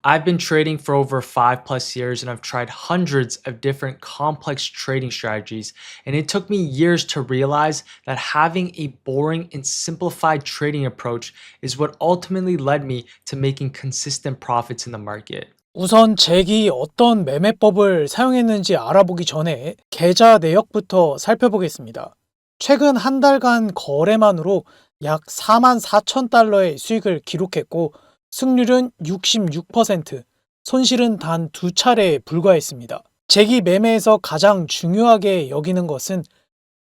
I've been trading for over 5 plus years and I've tried hundreds of different complex trading strategies. And it took me years to realize that having a boring and simplified trading approach is what ultimately led me to making consistent profits in the market. 우선 잭이 어떤 매매법을 사용했는지 알아보기 전에 계좌 내역부터 살펴보겠습니다. 최근 한 달간 거래만으로 약 4만 4천 달러의 수익을 기록했고 승률은 66%, 손실은 단 2차례에 불과했습니다. 잭이 매매에서 가장 중요하게 여기는 것은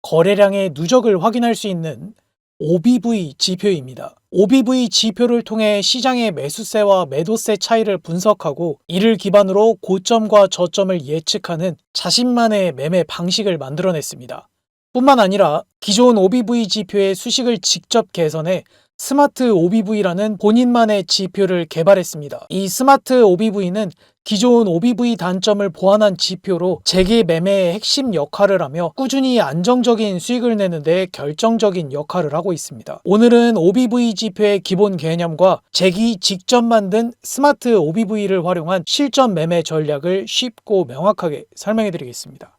거래량의 누적을 확인할 수 있는 OBV 지표입니다. OBV 지표를 통해 시장의 매수세와 매도세 차이를 분석하고 이를 기반으로 고점과 저점을 예측하는 자신만의 매매 방식을 만들어냈습니다. 뿐만 아니라 기존 OBV 지표의 수식을 직접 개선해 스마트 OBV라는 본인만의 지표를 개발했습니다. 이 스마트 OBV는 기존 OBV 단점을 보완한 지표로 재기 매매의 핵심 역할을 하며 꾸준히 안정적인 수익을 내는 데 결정적인 역할을 하고 있습니다. 오늘은 OBV 지표의 기본 개념과 재기 직접 만든 스마트 OBV를 활용한 실전 매매 전략을 쉽고 명확하게 설명해 드리겠습니다.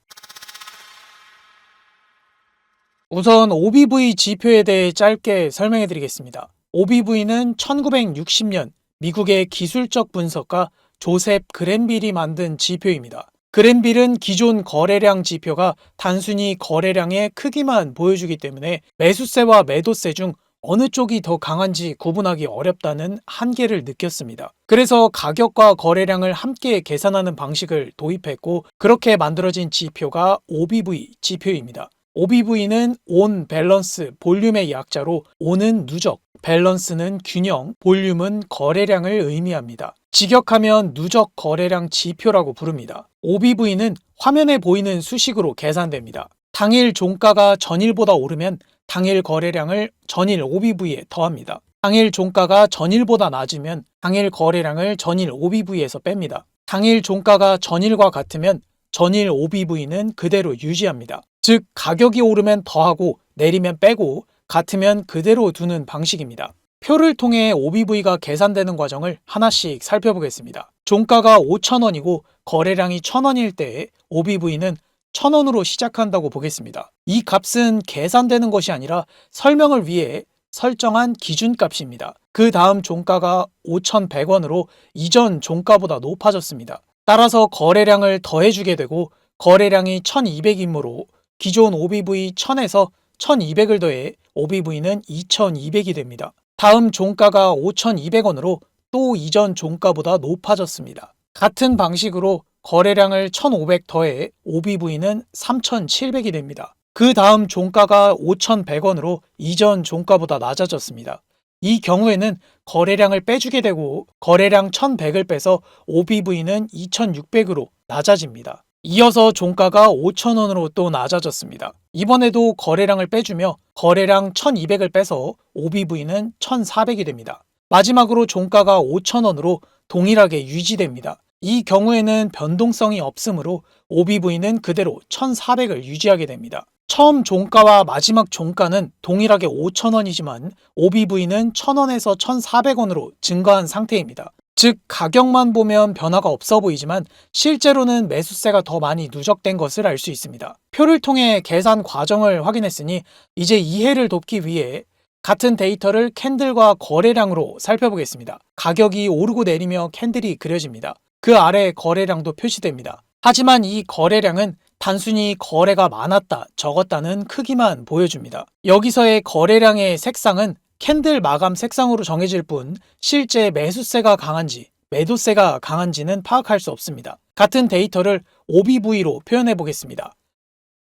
우선 OBV 지표에 대해 짧게 설명해 드리겠습니다. OBV는 1960년 미국의 기술적 분석가 조셉 그랜빌이 만든 지표입니다. 그랜빌은 기존 거래량 지표가 단순히 거래량의 크기만 보여주기 때문에 매수세와 매도세 중 어느 쪽이 더 강한지 구분하기 어렵다는 한계를 느꼈습니다. 그래서 가격과 거래량을 함께 계산하는 방식을 도입했고 그렇게 만들어진 지표가 OBV 지표입니다. OBV는 온 밸런스 볼륨의 약자로 온은 누적, 밸런스는 균형, 볼륨은 거래량을 의미합니다. 직역하면 누적 거래량 지표라고 부릅니다. OBV는 화면에 보이는 수식으로 계산됩니다. 당일 종가가 전일보다 오르면 당일 거래량을 전일 OBV에 더합니다. 당일 종가가 전일보다 낮으면 당일 거래량을 전일 OBV에서 뺍니다. 당일 종가가 전일과 같으면 전일 OBV는 그대로 유지합니다. 즉 가격이 오르면 더하고 내리면 빼고 같으면 그대로 두는 방식입니다. 표를 통해 OBV가 계산되는 과정을 하나씩 살펴보겠습니다. 종가가 5,000원이고 거래량이 1,000원일 때 OBV는 1,000원으로 시작한다고 보겠습니다. 이 값은 계산되는 것이 아니라 설명을 위해 설정한 기준값입니다. 그 다음 종가가 5,100원으로 이전 종가보다 높아졌습니다. 따라서 거래량을 더해주게 되고 거래량이 1,200이므로 기존 OBV 1000에서 1200을 더해 OBV는 2200이 됩니다. 다음 종가가 5200원으로 또 이전 종가보다 높아졌습니다. 같은 방식으로 거래량을 1500 더해 OBV는 3700이 됩니다. 그 다음 종가가 5100원으로 이전 종가보다 낮아졌습니다. 이 경우에는 거래량을 빼주게 되고 거래량 1100을 빼서 OBV는 2600으로 낮아집니다. 이어서 종가가 5,000원으로 또 낮아졌습니다. 이번에도 거래량을 빼주며 거래량 1200을 빼서 OBV는 1400이 됩니다. 마지막으로 종가가 5,000원으로 동일하게 유지됩니다. 이 경우에는 변동성이 없으므로 OBV는 그대로 1400을 유지하게 됩니다. 처음 종가와 마지막 종가는 동일하게 5,000원이지만 OBV는 1,000원에서 1,400원으로 증가한 상태입니다. 즉 가격만 보면 변화가 없어 보이지만 실제로는 매수세가 더 많이 누적된 것을 알 수 있습니다. 표를 통해 계산 과정을 확인했으니 이제 이해를 돕기 위해 같은 데이터를 캔들과 거래량으로 살펴보겠습니다. 가격이 오르고 내리며 캔들이 그려집니다. 그 아래 거래량도 표시됩니다. 하지만 이 거래량은 단순히 거래가 많았다, 적었다는 크기만 보여줍니다. 여기서의 거래량의 색상은 캔들 마감 색상으로 정해질 뿐 실제 매수세가 강한지 매도세가 강한지는 파악할 수 없습니다. 같은 데이터를 OBV로 표현해 보겠습니다.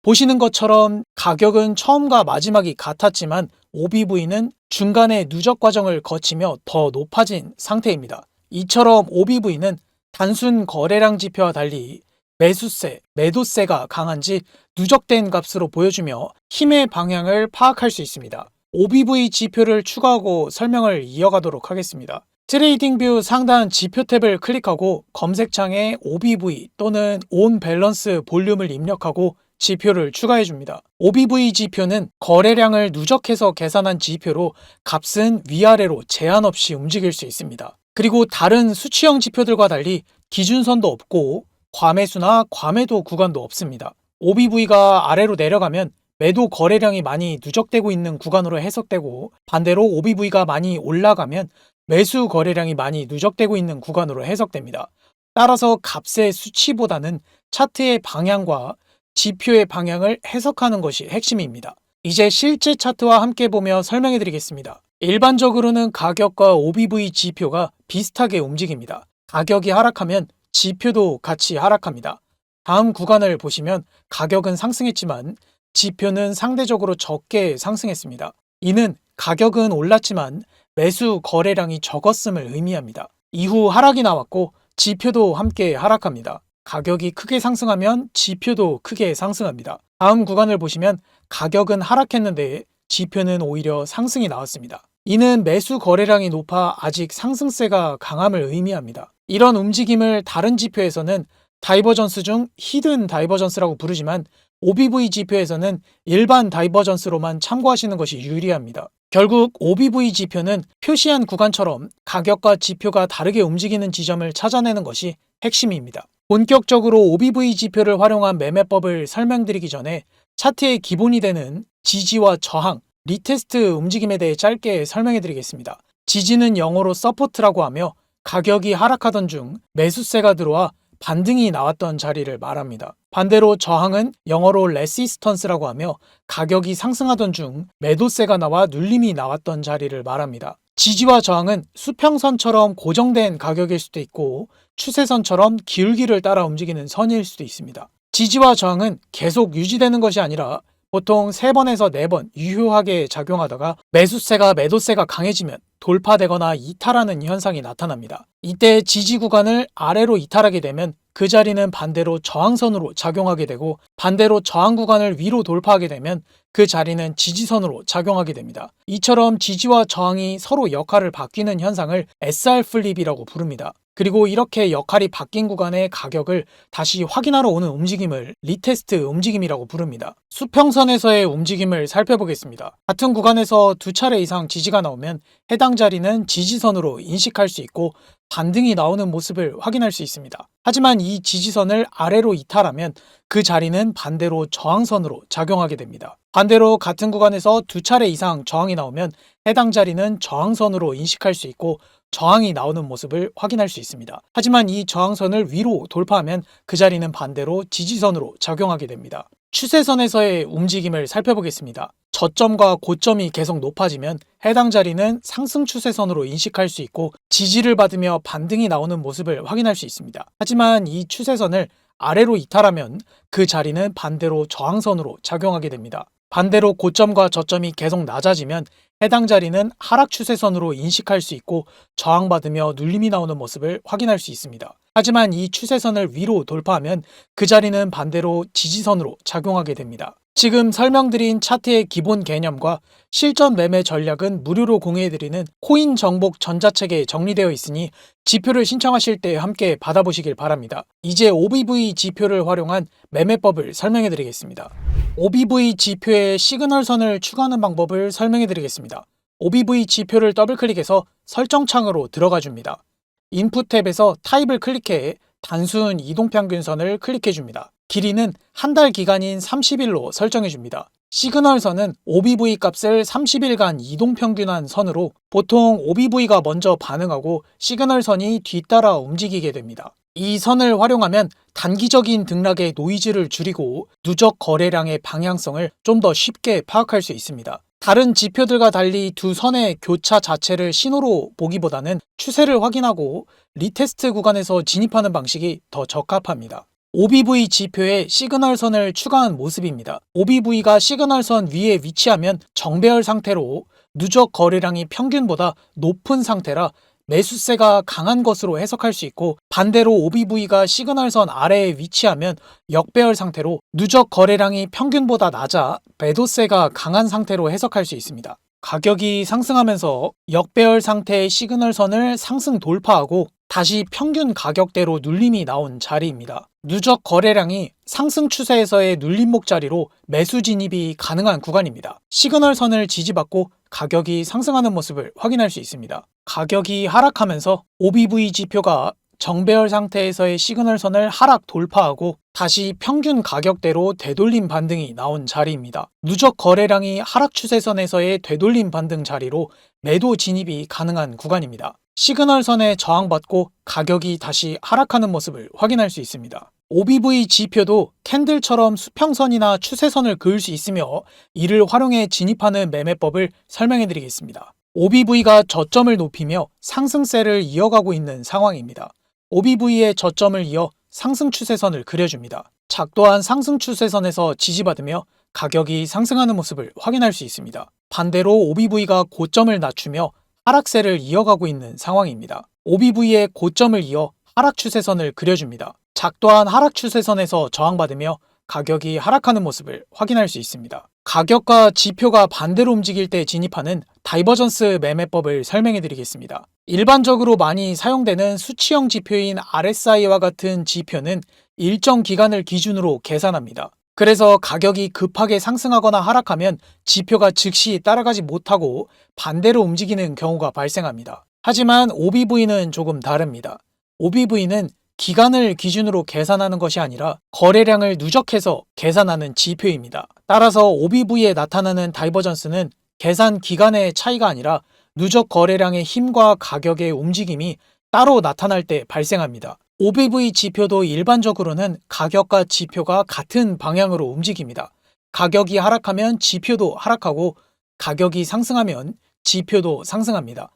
보시는 것처럼 가격은 처음과 마지막이 같았지만 OBV는 중간에 누적 과정을 거치며 더 높아진 상태입니다. 이처럼 OBV는 단순 거래량 지표와 달리 매수세, 매도세가 강한지 누적된 값으로 보여주며 힘의 방향을 파악할 수 있습니다. OBV 지표를 추가하고 설명을 이어가도록 하겠습니다. 트레이딩뷰 상단 지표 탭을 클릭하고 검색창에 OBV 또는 온 밸런스 볼륨을 입력하고 지표를 추가해 줍니다. OBV 지표는 거래량을 누적해서 계산한 지표로 값은 위아래로 제한 없이 움직일 수 있습니다. 그리고 다른 수치형 지표들과 달리 기준선도 없고 과매수나 과매도 구간도 없습니다. OBV가 아래로 내려가면 매도 거래량이 많이 누적되고 있는 구간으로 해석되고, 반대로 OBV가 많이 올라가면 매수 거래량이 많이 누적되고 있는 구간으로 해석됩니다. 따라서 값의 수치보다는 차트의 방향과 지표의 방향을 해석하는 것이 핵심입니다. 이제 실제 차트와 함께 보며 설명해 드리겠습니다. 일반적으로는 가격과 OBV 지표가 비슷하게 움직입니다. 가격이 하락하면 지표도 같이 하락합니다. 다음 구간을 보시면 가격은 상승했지만 지표는 상대적으로 적게 상승했습니다. 이는 가격은 올랐지만 매수 거래량이 적었음을 의미합니다. 이후 하락이 나왔고 지표도 함께 하락합니다. 가격이 크게 상승하면 지표도 크게 상승합니다. 다음 구간을 보시면 가격은 하락했는데 지표는 오히려 상승이 나왔습니다. 이는 매수 거래량이 높아 아직 상승세가 강함을 의미합니다. 이런 움직임을 다른 지표에서는 다이버전스 중 히든 다이버전스라고 부르지만 OBV 지표에서는 일반 다이버전스로만 참고하시는 것이 유리합니다. 결국 OBV 지표는 표시한 구간처럼 가격과 지표가 다르게 움직이는 지점을 찾아내는 것이 핵심입니다. 본격적으로 OBV 지표를 활용한 매매법을 설명드리기 전에 차트의 기본이 되는 지지와 저항, 리테스트 움직임에 대해 짧게 설명해 드리겠습니다. 지지는 영어로 서포트라고 하며 가격이 하락하던 중 매수세가 들어와 반등이 나왔던 자리를 말합니다. 반대로 저항은 영어로 레시스턴스라고 하며 가격이 상승하던 중 매도세가 나와 눌림이 나왔던 자리를 말합니다. 지지와 저항은 수평선처럼 고정된 가격일 수도 있고 추세선처럼 기울기를 따라 움직이는 선일 수도 있습니다. 지지와 저항은 계속 유지되는 것이 아니라 보통 3번에서 4번 유효하게 작용하다가 매수세가 매도세가 강해지면 돌파되거나 이탈하는 현상이 나타납니다. 이때 지지 구간을 아래로 이탈하게 되면 그 자리는 반대로 저항선으로 작용하게 되고, 반대로 저항 구간을 위로 돌파하게 되면 그 자리는 지지선으로 작용하게 됩니다. 이처럼 지지와 저항이 서로 역할을 바뀌는 현상을 SR 플립이라고 부릅니다. 그리고 이렇게 역할이 바뀐 구간의 가격을 다시 확인하러 오는 움직임을 리테스트 움직임이라고 부릅니다. 수평선에서의 움직임을 살펴보겠습니다. 같은 구간에서 2차례 이상 지지가 나오면 해당 자리는 지지선으로 인식할 수 있고 반등이 나오는 모습을 확인할 수 있습니다. 하지만 이 지지선을 아래로 이탈하면 그 자리는 반대로 저항선으로 작용하게 됩니다. 반대로 같은 구간에서 2차례 이상 저항이 나오면 해당 자리는 저항선으로 인식할 수 있고 저항이 나오는 모습을 확인할 수 있습니다. 하지만 이 저항선을 위로 돌파하면 그 자리는 반대로 지지선으로 작용하게 됩니다. 추세선에서의 움직임을 살펴보겠습니다. 저점과 고점이 계속 높아지면 해당 자리는 상승 추세선으로 인식할 수 있고 지지를 받으며 반등이 나오는 모습을 확인할 수 있습니다. 하지만 이 추세선을 아래로 이탈하면 그 자리는 반대로 저항선으로 작용하게 됩니다. 반대로 고점과 저점이 계속 낮아지면 해당 자리는 하락 추세선으로 인식할 수 있고 저항받으며 눌림이 나오는 모습을 확인할 수 있습니다. 하지만 이 추세선을 위로 돌파하면 그 자리는 반대로 지지선으로 작용하게 됩니다. 지금 설명드린 차트의 기본 개념과 실전 매매 전략은 무료로 공유해드리는 코인 정복 전자책에 정리되어 있으니 지표를 신청하실 때 함께 받아보시길 바랍니다. 이제 OBV 지표를 활용한 매매법을 설명해드리겠습니다. OBV 지표에 시그널선을 추가하는 방법을 설명해드리겠습니다. OBV 지표를 더블클릭해서 설정창으로 들어가 줍니다. 인풋 탭에서 타입을 클릭해 단순 이동평균선을 클릭해 줍니다. 길이는 한 달 기간인 30일로 설정해 줍니다. 시그널선은 OBV 값을 30일간 이동평균한 선으로 보통 OBV가 먼저 반응하고 시그널선이 뒤따라 움직이게 됩니다. 이 선을 활용하면 단기적인 등락의 노이즈를 줄이고 누적 거래량의 방향성을 좀 더 쉽게 파악할 수 있습니다. 다른 지표들과 달리 두 선의 교차 자체를 신호로 보기보다는 추세를 확인하고 리테스트 구간에서 진입하는 방식이 더 적합합니다. OBV 지표에 시그널선을 추가한 모습입니다. OBV가 시그널선 위에 위치하면 정배열 상태로 누적 거래량이 평균보다 높은 상태라 매수세가 강한 것으로 해석할 수 있고, 반대로 OBV가 시그널선 아래에 위치하면 역배열 상태로 누적 거래량이 평균보다 낮아 매도세가 강한 상태로 해석할 수 있습니다. 가격이 상승하면서 역배열 상태의 시그널선을 상승 돌파하고 다시 평균 가격대로 눌림이 나온 자리입니다. 누적 거래량이 상승 추세에서의 눌림목 자리로 매수 진입이 가능한 구간입니다. 시그널선을 지지받고 가격이 상승하는 모습을 확인할 수 있습니다. 가격이 하락하면서 OBV 지표가 정배열 상태에서의 시그널선을 하락 돌파하고 다시 평균 가격대로 되돌림 반등이 나온 자리입니다. 누적 거래량이 하락 추세선에서의 되돌림 반등 자리로 매도 진입이 가능한 구간입니다. 시그널선에 저항받고 가격이 다시 하락하는 모습을 확인할 수 있습니다. OBV 지표도 캔들처럼 수평선이나 추세선을 그을 수 있으며 이를 활용해 진입하는 매매법을 설명해 드리겠습니다. OBV가 저점을 높이며 상승세를 이어가고 있는 상황입니다. OBV의 저점을 이어 상승 추세선을 그려줍니다. 작도한 상승 추세선에서 지지받으며 가격이 상승하는 모습을 확인할 수 있습니다. 반대로 OBV가 고점을 낮추며 하락세를 이어가고 있는 상황입니다. OBV의 고점을 이어 하락 추세선을 그려줍니다. 작도한 하락 추세선에서 저항받으며 가격이 하락하는 모습을 확인할 수 있습니다. 가격과 지표가 반대로 움직일 때 진입하는 다이버전스 매매법을 설명해 드리겠습니다. 일반적으로 많이 사용되는 수치형 지표인 RSI와 같은 지표는 일정 기간을 기준으로 계산합니다. 그래서 가격이 급하게 상승하거나 하락하면 지표가 즉시 따라가지 못하고 반대로 움직이는 경우가 발생합니다. 하지만 OBV는 조금 다릅니다. OBV는 기간을 기준으로 계산하는 것이 아니라 거래량을 누적해서 계산하는 지표입니다. 따라서 OBV에 나타나는 다이버전스는 계산 기간의 차이가 아니라 누적 거래량의 힘과 가격의 움직임이 따로 나타날 때 발생합니다. OBV 지표도 일반적으로는 가격과 지표가 같은 방향으로 움직입니다. 가격이 하락하면 지표도 하락하고 가격이 상승하면 지표도 상승합니다.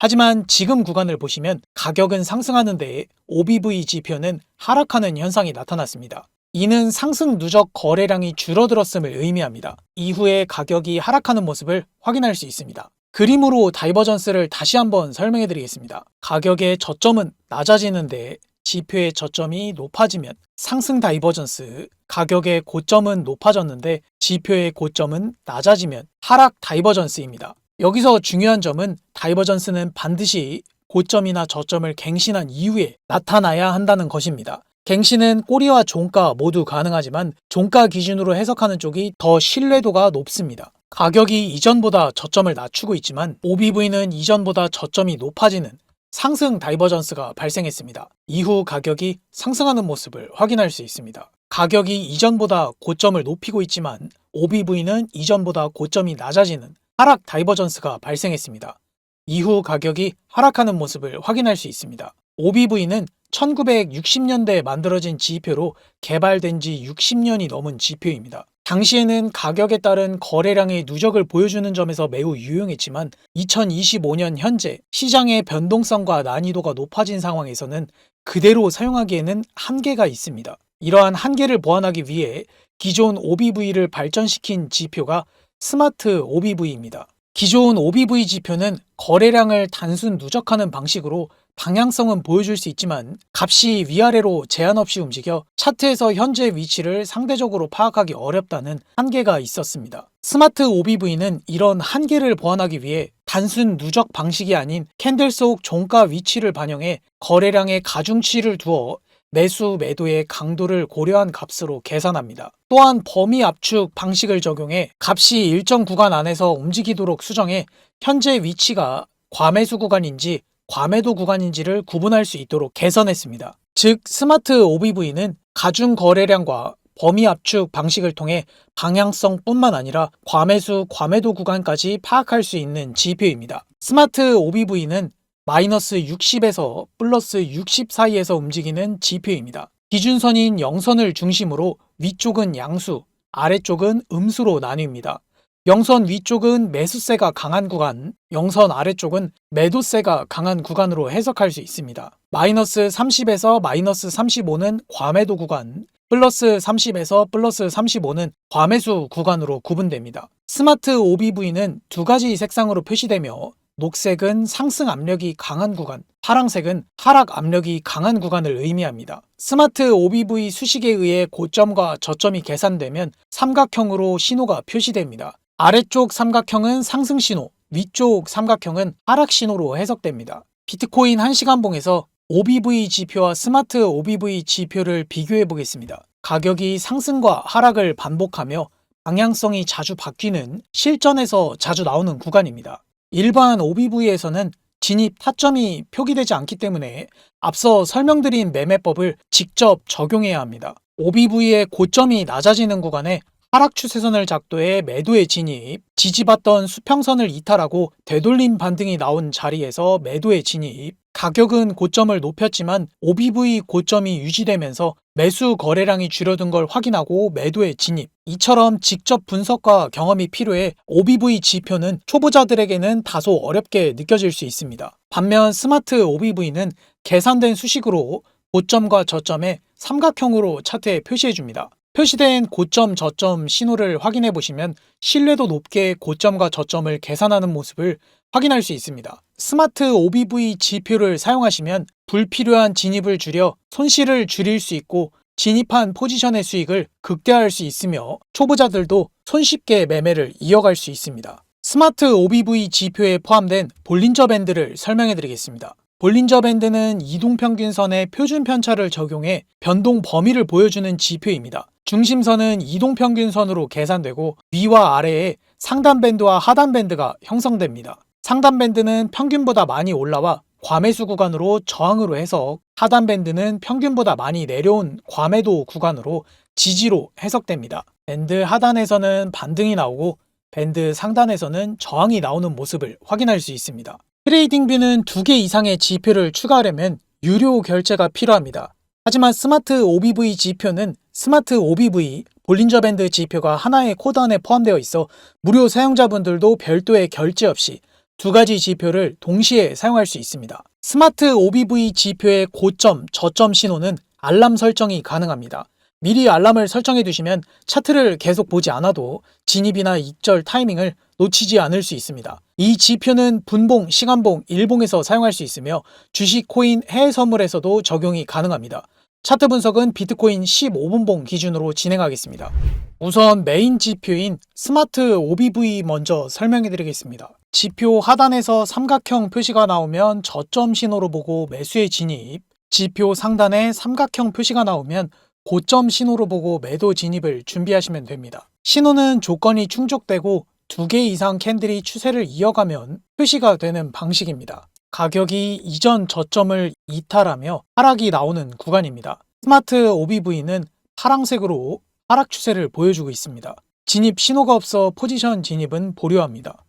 하지만 지금 구간을 보시면 가격은 상승하는데 OBV 지표는 하락하는 현상이 나타났습니다. 이는 상승 누적 거래량이 줄어들었음을 의미합니다. 이후에 가격이 하락하는 모습을 확인할 수 있습니다. 그림으로 다이버전스를 다시 한번 설명해 드리겠습니다. 가격의 저점은 낮아지는데 지표의 저점이 높아지면 상승 다이버전스, 가격의 고점은 높아졌는데 지표의 고점은 낮아지면 하락 다이버전스입니다. 여기서 중요한 점은 다이버전스는 반드시 고점이나 저점을 갱신한 이후에 나타나야 한다는 것입니다. 갱신은 꼬리와 종가 모두 가능하지만 종가 기준으로 해석하는 쪽이 더 신뢰도가 높습니다. 가격이 이전보다 저점을 낮추고 있지만 OBV는 이전보다 저점이 높아지는 상승 다이버전스가 발생했습니다. 이후 가격이 상승하는 모습을 확인할 수 있습니다. 가격이 이전보다 고점을 높이고 있지만 OBV는 이전보다 고점이 낮아지는 하락 다이버전스가 발생했습니다. 이후 가격이 하락하는 모습을 확인할 수 있습니다. OBV는 1960년대에 만들어진 지표로 개발된 지 60년이 넘은 지표입니다. 당시에는 가격에 따른 거래량의 누적을 보여주는 점에서 매우 유용했지만 2025년 현재 시장의 변동성과 난이도가 높아진 상황에서는 그대로 사용하기에는 한계가 있습니다. 이러한 한계를 보완하기 위해 기존 OBV를 발전시킨 지표가 스마트 OBV입니다. 기존 OBV 지표는 거래량을 단순 누적하는 방식으로 방향성은 보여줄 수 있지만 값이 위아래로 제한 없이 움직여 차트에서 현재 위치를 상대적으로 파악하기 어렵다는 한계가 있었습니다. 스마트 OBV는 이런 한계를 보완하기 위해 단순 누적 방식이 아닌 캔들 속 종가 위치를 반영해 거래량의 가중치를 두어 매수, 매도의 강도를 고려한 값으로 계산합니다. 또한 범위 압축 방식을 적용해 값이 일정 구간 안에서 움직이도록 수정해 현재 위치가 과매수 구간인지 과매도 구간인지를 구분할 수 있도록 개선했습니다. 즉, 스마트 OBV는 가중 거래량과 범위 압축 방식을 통해 방향성뿐만 아니라 과매수, 과매도 구간까지 파악할 수 있는 지표입니다. 스마트 OBV는 마이너스 60에서 플러스 60 사이에서 움직이는 지표입니다. 기준선인 0선을 중심으로 위쪽은 양수, 아래쪽은 음수로 나뉩니다. 0선 위쪽은 매수세가 강한 구간, 0선 아래쪽은 매도세가 강한 구간으로 해석할 수 있습니다. 마이너스 30에서 마이너스 35는 과매도 구간, 플러스 30에서 플러스 35는 과매수 구간으로 구분됩니다. 스마트 OBV는 두 가지 색상으로 표시되며 녹색은 상승 압력이 강한 구간, 파랑색은 하락 압력이 강한 구간을 의미합니다. 스마트 OBV 수식에 의해 고점과 저점이 계산되면 삼각형으로 신호가 표시됩니다. 아래쪽 삼각형은 상승 신호, 위쪽 삼각형은 하락 신호로 해석됩니다. 비트코인 1시간봉에서 OBV 지표와 스마트 OBV 지표를 비교해 보겠습니다. 가격이 상승과 하락을 반복하며 방향성이 자주 바뀌는 실전에서 자주 나오는 구간입니다. 일반 OBV에서는 진입 타점이 표기되지 않기 때문에 앞서 설명드린 매매법을 직접 적용해야 합니다. OBV의 고점이 낮아지는 구간에 하락 추세선을 작도해 매도에 진입, 지지받던 수평선을 이탈하고 되돌림 반등이 나온 자리에서 매도에 진입, 가격은 고점을 높였지만 OBV 고점이 유지되면서 매수 거래량이 줄어든 걸 확인하고 매도에 진입. 이처럼 직접 분석과 경험이 필요해 OBV 지표는 초보자들에게는 다소 어렵게 느껴질 수 있습니다. 반면 스마트 OBV는 계산된 수식으로 고점과 저점에 삼각형으로 차트에 표시해 줍니다. 표시된 고점, 저점 신호를 확인해 보시면 신뢰도 높게 고점과 저점을 계산하는 모습을 확인할 수 있습니다. 스마트 OBV 지표를 사용하시면 불필요한 진입을 줄여 손실을 줄일 수 있고 진입한 포지션의 수익을 극대화할 수 있으며 초보자들도 손쉽게 매매를 이어갈 수 있습니다. 스마트 OBV 지표에 포함된 볼린저 밴드를 설명해 드리겠습니다. 볼린저 밴드는 이동평균선의 표준 편차를 적용해 변동 범위를 보여주는 지표입니다. 중심선은 이동평균선으로 계산되고 위와 아래에 상단 밴드와 하단 밴드가 형성됩니다. 상단 밴드는 평균보다 많이 올라와 과매수 구간으로 저항으로 해석, 하단 밴드는 평균보다 많이 내려온 과매도 구간으로 지지로 해석됩니다. 밴드 하단에서는 반등이 나오고 밴드 상단에서는 저항이 나오는 모습을 확인할 수 있습니다. 트레이딩뷰는 2개 이상의 지표를 추가하려면 유료 결제가 필요합니다. 하지만 스마트 OBV 지표는 스마트 OBV, 볼린저 밴드 지표가 하나의 코드 안에 포함되어 있어 무료 사용자분들도 별도의 결제 없이 2가지 지표를 동시에 사용할 수 있습니다. 스마트 OBV 지표의 고점, 저점 신호는 알람 설정이 가능합니다. 미리 알람을 설정해 두시면 차트를 계속 보지 않아도 진입이나 익절 타이밍을 놓치지 않을 수 있습니다. 이 지표는 분봉, 시간봉, 일봉에서 사용할 수 있으며 주식, 코인, 해외 선물에서도 적용이 가능합니다. 차트 분석은 비트코인 15분봉 기준으로 진행하겠습니다. 우선 메인 지표인 스마트 OBV 먼저 설명해 드리겠습니다. 지표 하단에서 삼각형 표시가 나오면 저점 신호로 보고 매수에 진입, 지표 상단에 삼각형 표시가 나오면 고점 신호로 보고 매도 진입을 준비하시면 됩니다. 신호는 조건이 충족되고 2개 이상 캔들이 추세를 이어가면 표시가 되는 방식입니다. 가격이 이전 저점을 이탈하며 하락이 나오는 구간입니다. 스마트 OBV는 파란색으로 하락 추세를 보여주고 있습니다. 진입 신호가 없어 포지션 진입은 보류합니다.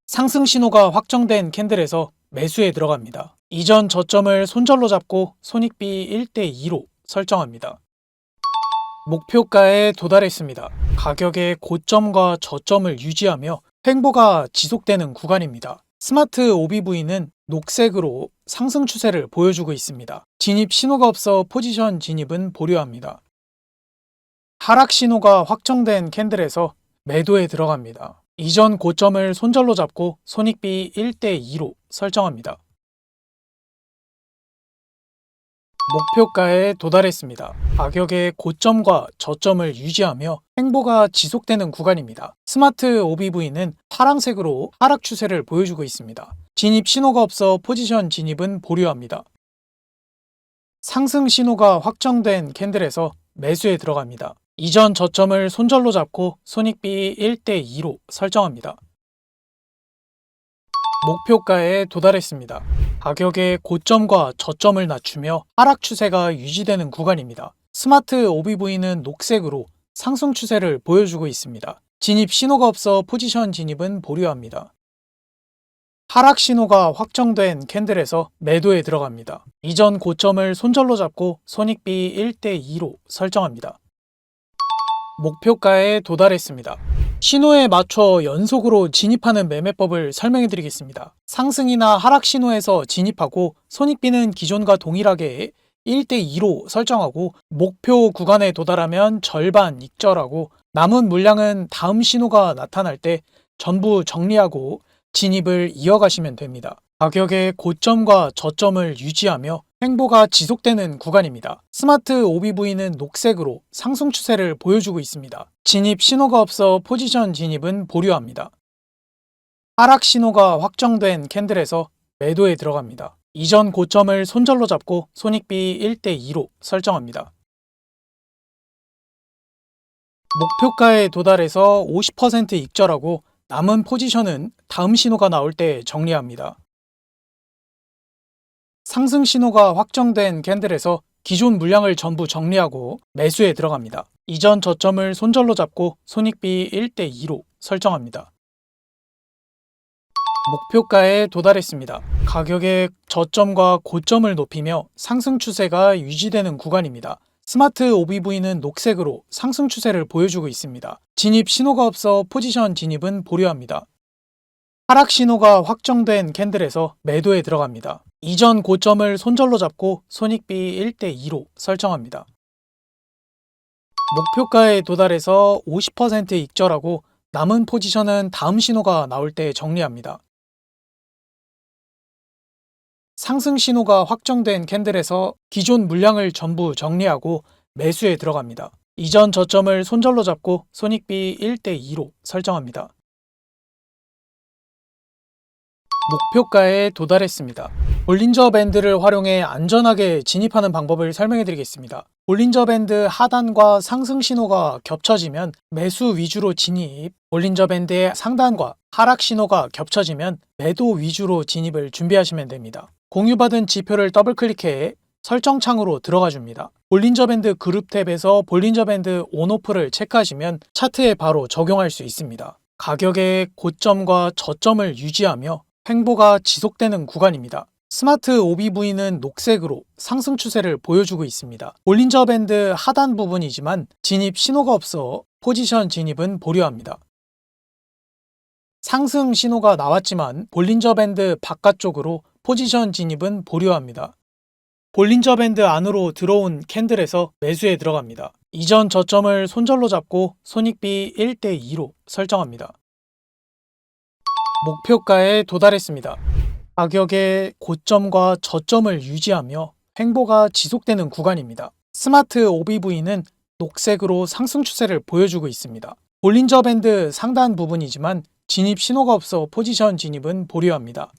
상승 신호가 확정된 캔들에서 매수에 들어갑니다. 이전 저점을 손절로 잡고 손익비 1대2로 설정합니다. 목표가에 도달했습니다. 가격의 고점과 저점을 유지하며 횡보가 지속되는 구간입니다. 스마트 OBV는 녹색으로 상승 추세를 보여주고 있습니다. 진입 신호가 없어 포지션 진입은 보류합니다. 하락 신호가 확정된 캔들에서 매도에 들어갑니다. 이전 고점을 손절로 잡고 손익비 1대2로 설정합니다. 목표가에 도달했습니다. 가격의 고점과 저점을 유지하며 횡보가 지속되는 구간입니다. 스마트 OBV는 파란색으로 하락 추세를 보여주고 있습니다. 진입 신호가 없어 포지션 진입은 보류합니다. 상승 신호가 확정된 캔들에서 매수에 들어갑니다. 이전 저점을 손절로 잡고 손익비 1대2로 설정합니다. 목표가에 도달했습니다. 가격의 고점과 저점을 낮추며 하락 추세가 유지되는 구간입니다. 스마트 OBV는 녹색으로 상승 추세를 보여주고 있습니다. 진입 신호가 없어 포지션 진입은 보류합니다. 하락 신호가 확정된 캔들에서 매도에 들어갑니다. 이전 고점을 손절로 잡고 손익비 1대2로 설정합니다. 목표가에 도달했습니다. 신호에 맞춰 연속으로 진입하는 매매법을 설명해 드리겠습니다. 상승이나 하락 신호에서 진입하고 손익비는 기존과 동일하게 1대2로 설정하고 목표 구간에 도달하면 절반 익절하고 남은 물량은 다음 신호가 나타날 때 전부 정리하고 진입을 이어가시면 됩니다. 가격의 고점과 저점을 유지하며 횡보가 지속되는 구간입니다. 스마트 OBV는 녹색으로 상승 추세를 보여주고 있습니다. 진입 신호가 없어 포지션 진입은 보류합니다. 하락 신호가 확정된 캔들에서 매도에 들어갑니다. 이전 고점을 손절로 잡고 손익비 1대2로 설정합니다. 목표가에 도달해서 50% 익절하고 남은 포지션은 다음 신호가 나올 때 정리합니다. 상승 신호가 확정된 캔들에서 기존 물량을 전부 정리하고 매수에 들어갑니다. 이전 저점을 손절로 잡고 손익비 1대2로 설정합니다. 목표가에 도달했습니다. 가격의 저점과 고점을 높이며 상승 추세가 유지되는 구간입니다. 스마트 OBV는 녹색으로 상승 추세를 보여주고 있습니다. 진입 신호가 없어 포지션 진입은 보류합니다. 하락 신호가 확정된 캔들에서 매도에 들어갑니다. 이전 고점을 손절로 잡고 손익비 1대2로 설정합니다. 목표가에 도달해서 50% 익절하고 남은 포지션은 다음 신호가 나올 때 정리합니다. 상승 신호가 확정된 캔들에서 기존 물량을 전부 정리하고 매수에 들어갑니다. 이전 저점을 손절로 잡고 손익비 1대2로 설정합니다. 목표가에 도달했습니다. 볼린저 밴드를 활용해 안전하게 진입하는 방법을 설명해 드리겠습니다. 볼린저 밴드 하단과 상승 신호가 겹쳐지면 매수 위주로 진입, 볼린저 밴드의 상단과 하락 신호가 겹쳐지면 매도 위주로 진입을 준비하시면 됩니다. 공유받은 지표를 더블클릭해 설정 창으로 들어가 줍니다. 볼린저 밴드 그룹 탭에서 볼린저 밴드 온오프를 체크하시면 차트에 바로 적용할 수 있습니다. 가격의 고점과 저점을 유지하며 횡보가 지속되는 구간입니다. 스마트 OBV는 녹색으로 상승 추세를 보여주고 있습니다. 볼린저 밴드 하단 부분이지만 진입 신호가 없어 포지션 진입은 보류합니다. 상승 신호가 나왔지만 볼린저 밴드 바깥쪽으로 포지션 진입은 보류합니다. 볼린저 밴드 안으로 들어온 캔들에서 매수에 들어갑니다. 이전 저점을 손절로 잡고 손익비 1대2로 설정합니다. 목표가에 도달했습니다. 가격의 고점과 저점을 유지하며 횡보가 지속되는 구간입니다. 스마트 OBV는 녹색으로 상승 추세를 보여주고 있습니다. 볼린저 밴드 상단 부분이지만 진입 신호가 없어 포지션 진입은 보류합니다.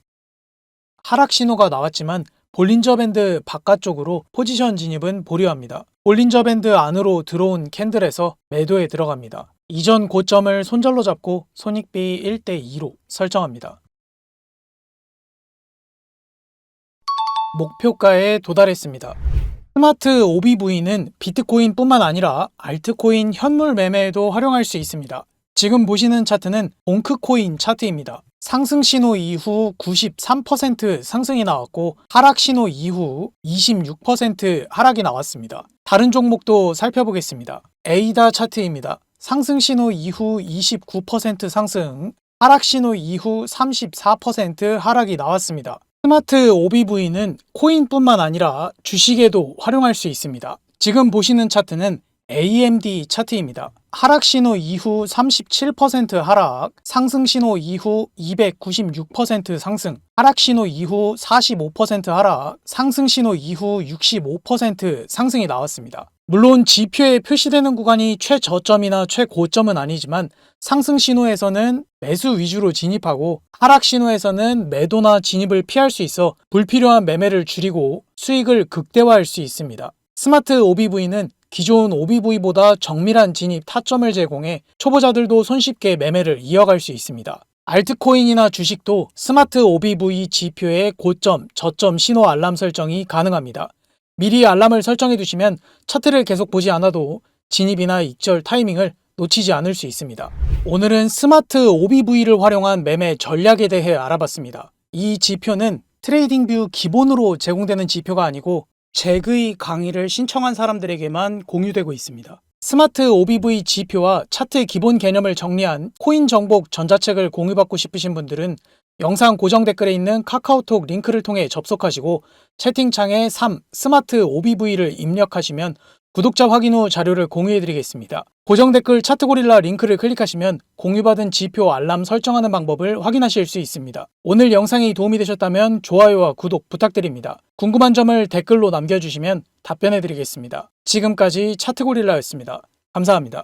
하락 신호가 나왔지만 볼린저 밴드 바깥쪽으로 포지션 진입은 보류합니다. 볼린저 밴드 안으로 들어온 캔들에서 매도에 들어갑니다. 이전 고점을 손절로 잡고 손익비 1대2로 설정합니다. 목표가에 도달했습니다. 스마트 OBV는 비트코인뿐만 아니라 알트코인 현물 매매에도 활용할 수 있습니다. 지금 보시는 차트는 옹크코인 차트입니다. 상승 신호 이후 93% 상승이 나왔고 하락 신호 이후 26% 하락이 나왔습니다. 다른 종목도 살펴보겠습니다. 에이다 차트입니다. 상승 신호 이후 29% 상승, 하락 신호 이후 34% 하락이 나왔습니다. 스마트 OBV는 코인뿐만 아니라 주식에도 활용할 수 있습니다. 지금 보시는 차트는 AMD 차트입니다. 하락 신호 이후 37% 하락, 상승 신호 이후 296% 상승, 하락 신호 이후 45% 하락, 상승 신호 이후 65% 상승이 나왔습니다. 물론 지표에 표시되는 구간이 최저점이나 최고점은 아니지만 상승 신호에서는 매수 위주로 진입하고 하락 신호에서는 매도나 진입을 피할 수 있어 불필요한 매매를 줄이고 수익을 극대화할 수 있습니다. 스마트 OBV는 기존 OBV보다 정밀한 진입 타점을 제공해 초보자들도 손쉽게 매매를 이어갈 수 있습니다. 알트코인이나 주식도 스마트 OBV 지표의 고점, 저점 신호 알람 설정이 가능합니다. 미리 알람을 설정해 두시면 차트를 계속 보지 않아도 진입이나 익절 타이밍을 놓치지 않을 수 있습니다. 오늘은 스마트 OBV를 활용한 매매 전략에 대해 알아봤습니다. 이 지표는 트레이딩뷰 기본으로 제공되는 지표가 아니고 잭의 강의를 신청한 사람들에게만 공유되고 있습니다. 스마트 OBV 지표와 차트의 기본 개념을 정리한 코인 정복 전자책을 공유받고 싶으신 분들은 영상 고정 댓글에 있는 카카오톡 링크를 통해 접속하시고 채팅창에 3 스마트 OBV를 입력하시면 구독자 확인 후 자료를 공유해드리겠습니다. 고정 댓글 차트고릴라 링크를 클릭하시면 공유받은 지표 알람 설정하는 방법을 확인하실 수 있습니다. 오늘 영상이 도움이 되셨다면 좋아요와 구독 부탁드립니다. 궁금한 점을 댓글로 남겨주시면 답변해드리겠습니다. 지금까지 차트고릴라였습니다. 감사합니다.